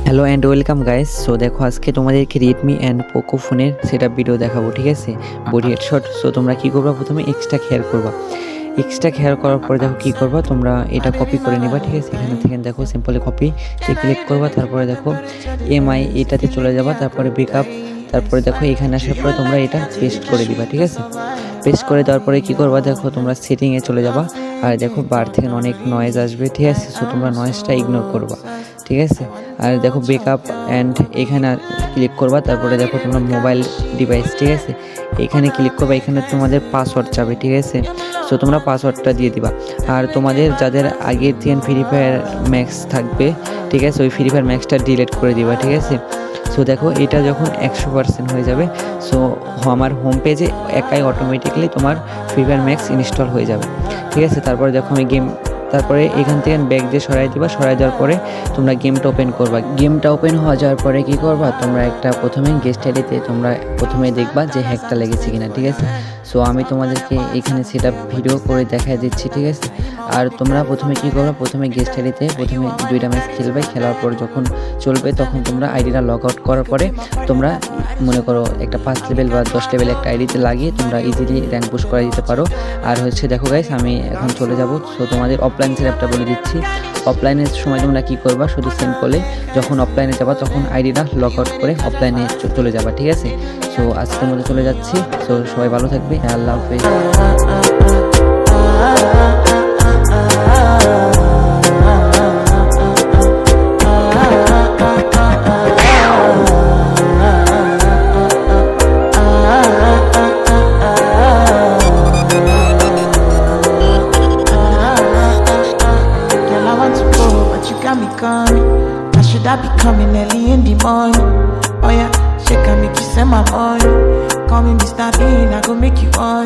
Hello and welcome guys. So দেখো আজকে তোমাদেরকে রেডমি অ্যান্ড পোকো ফোনের সেটআপ ভিডিও দেখাবো, ঠিক আছে? Body headshot. সো তোমরা কি করবা, প্রথমে এক্সট্রা হেয়ার করবা। এক্সট্রা হেয়ার করার পরে দেখো কি করবা, তোমরা এটা কপি করে নেবা, ঠিক আছে? এখানে থেকে দেখো সিম্পলি কপিতে ক্লিক করবা, তারপরে দেখো এমআই এটাতে চলে যাবা, তারপরে ব্যাকআপ, তারপরে দেখো এখানে আসার পরে তোমরা এটা পেস্ট করে দিবা, ঠিক আছে? পেস্ট করে দেওয়ার পরে কী করবা, দেখো তোমরা সেটিংয়ে চলে যাবা, আর দেখো বার থেকে অনেক নয়েজ আসবে, ঠিক আছে? সো তোমরা নয়েজটা ইগনোর করবা, ঠিক আছে? আর দেখো ব্যাকআপ অ্যান্ড এখানে ক্লিক করবা, তারপরে দেখো তোমরা মোবাইল ডিভাইস, ঠিক আছে? এখানে ক্লিক করবা, এখানে তোমাদের পাসওয়ার্ড চাবে, ঠিক আছে? সো তোমরা পাসওয়ার্ডটা দিয়ে দিবা। আর তোমাদের যাদের আগের থেকে ফ্রি ফায়ার ম্যাক্স থাকবে, ঠিক আছে, ওই ফ্রি ফায়ার ম্যাক্সটা ডিলিট করে দিবা, ঠিক আছে? সো দেখো এটা যখন 100% হয়ে যাবে, সো আমার হোম পেজে একাই অটোমেটিকলি তোমার ফ্রি ফায়ার ম্যাক্স ইনস্টল হয়ে যাবে, ঠিক আছে? তারপরে দেখো আমি তারপরে এখান থেকে ব্যাক দিয়ে সরাই দিবা, সরাই দেওয়ার পরে তোমরা গেমটা ওপেন করবা। গেমটা ওপেন হওয়া যাওয়ার পরে কী করবা, তোমরা একটা প্রথমে গেস্ট আইডিতে তোমরা প্রথমে দেখবা যে হ্যাকটা লেগেছে কিনা, ঠিক আছে? সো আমি তোমাদেরকে এখানে সেটা ভিডিও করে দেখাই দিচ্ছি, ঠিক আছে? আর তোমরা প্রথমে কী করবা, প্রথমে গেস্ট আইডিতে প্রথমে 2টা ম্যাচ খেলবে, খেলার পর যখন চলবে তখন তোমরা আইডিটা লগ আউট করার পরে তোমরা মনে করো একটা 5 লেভেল বা 10 লেভেল একটা আইডিতে লাগিয়ে তোমরা ইজিলি র্যাঙ্ক পুশ করে দিতে পারো। আর হচ্ছে দেখো গাইস, আমি এখন চলে যাব। সো তোমাদের অফলাইন সেটআপটা বলে দিচ্ছি। অফলাইনের সময় তোমরা কী করবা, শুধু সিম্পলি যখন অফলাইনে যাবা তখন আইডিটা লগ আউট করে অফলাইনে চলে যাবা, ঠিক আছে? সো আজকের মধ্যে চলে যাচ্ছি। সো সবাই ভালো থাকবে, আল্লাহ হাফেজ। Got me coming. I should I be coming early in the morning? Oh yeah, she can make you send my money. Call me Mr. Bean, I go make you on.